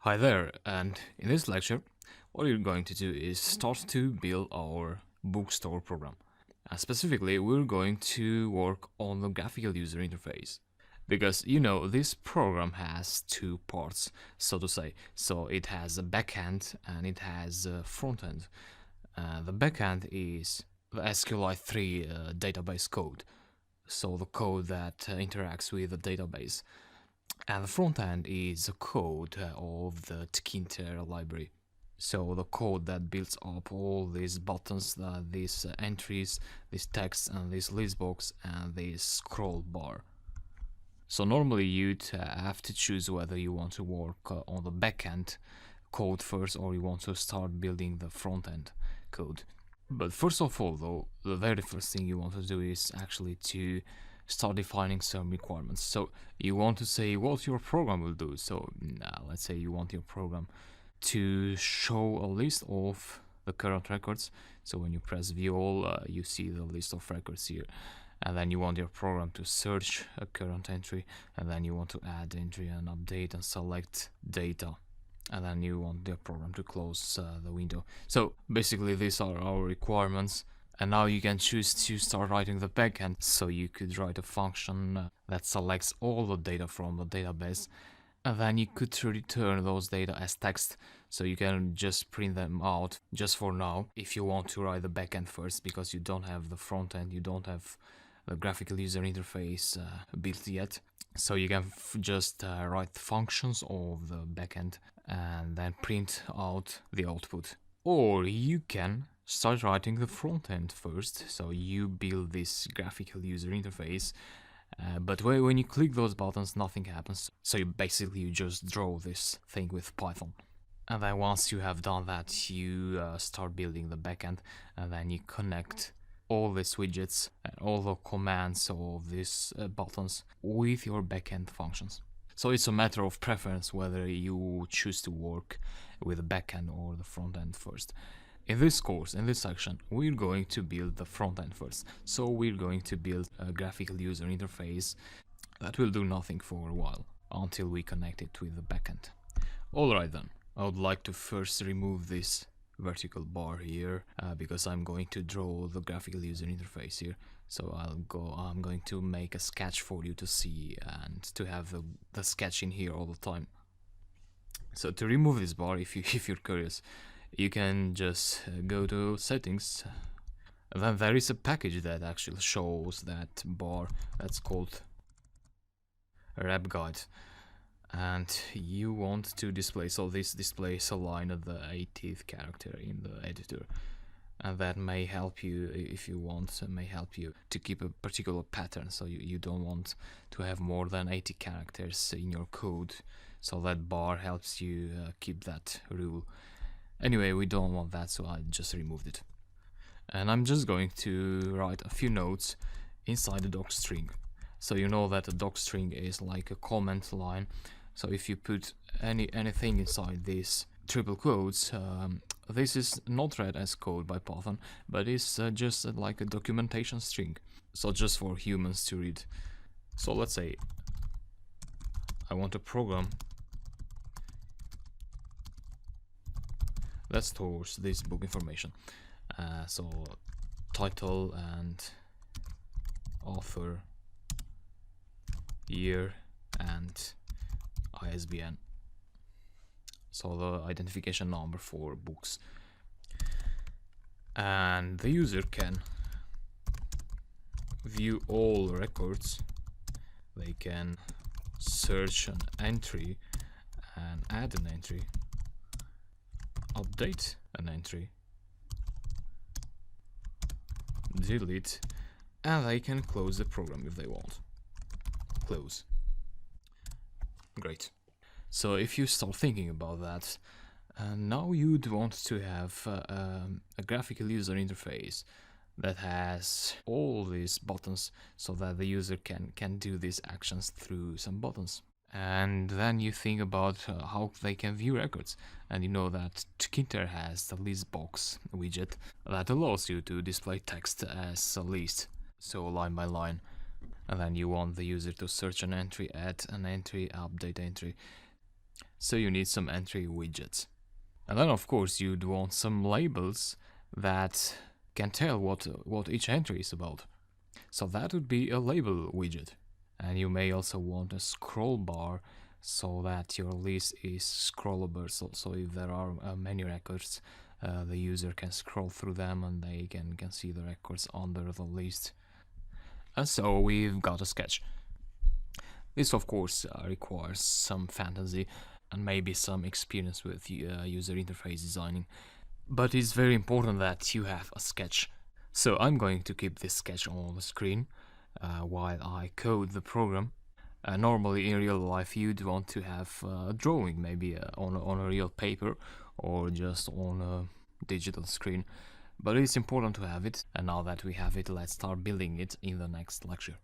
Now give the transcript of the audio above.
Hi there, and in this lecture, what we're going to do is start to build our bookstore program. Specifically, we're going to work on the graphical user interface. Because, this program has two parts, so to say. So it has a backend and it has a frontend. The backend is the SQLite3 database code, so the code that interacts with the database. And the front end is the code of the Tkinter library. So the code that builds up all these buttons, these entries, this text, and this list box, and this scroll bar. So normally you'd have to choose whether you want to work on the backend code first or you want to start building the front end code. But first of all, though, the very first thing you want to do is actually to start defining some requirements. So you want to say what your program will do. So let's say you want your program to show a list of the current records. So when you press view all, you see the list of records here. And then you want your program to search a current entry, and then you want to add entry and update and select data, and then you want the program to close the window. So basically these are our requirements, and now you can choose to start writing the backend. So you could write a function that selects all the data from the database, and then you could return those data as text, so you can just print them out just for now if you want to write the backend first, because you don't have the front end, you don't have the graphical user interface built yet. So you can just write functions of the backend and then print out the output. Or you can start writing the front end first, so you build this graphical user interface, but when you click those buttons, nothing happens. So you just draw this thing with Python. And then once you have done that, you start building the backend, and then you connect all these widgets and all the commands of these buttons with your backend functions. So it's a matter of preference whether you choose to work with the backend or the front end first. In this course, in this section, we're going to build the front end first. So we're going to build a graphical user interface that will do nothing for a while until we connect it with the backend. Alright then, I would like to first remove this vertical bar here because I'm going to draw the graphical user interface here. So I'm going to make a sketch for you to see and to have the sketch in here all the time. So to remove this bar, if you're curious, you can just go to settings. Then there is a package that actually shows that bar, that's called wrap guide. And you want to display, so this displays a line of the 80th character in the editor, and that may help you, if you want, may help you to keep a particular pattern. So you don't want to have more than 80 characters in your code, so that bar helps you keep that rule. Anyway, we don't want that, so I just removed it. And I'm just going to write a few notes inside the docstring. So you know that a docstring is like a comment line. So if you put anything inside these triple quotes, this is not read as code by Python, but it's just like a documentation string. So just for humans to read. So let's say I want a program that stores this book information. So title and author, year, and ISBN, so the identification number for books. And the user can view all records, they can search an entry and add an entry, update an entry, delete, and they can close the program if they want. Close. Great. So if you start thinking about that, now you'd want to have a graphical user interface that has all these buttons, so that the user can do these actions through some buttons. And then you think about how they can view records, and you know that Tkinter has the list box widget that allows you to display text as a list, so line by line. And then you want the user to search an entry, add an entry, update entry. so you need some entry widgets. And then of course you'd want some labels that can tell what each entry is about. So that would be a label widget. And you may also want a scroll bar so that your list is scrollable. So if there are many records, the user can scroll through them and they can see the records under the list. And so we've got a sketch. This of course requires some fantasy and maybe some experience with user interface designing. But it's very important that you have a sketch. So I'm going to keep this sketch on the screen while I code the program. Normally in real life you'd want to have a drawing, maybe on a real paper or just on a digital screen. But it's important to have it, and now that we have it, let's start building it in the next lecture.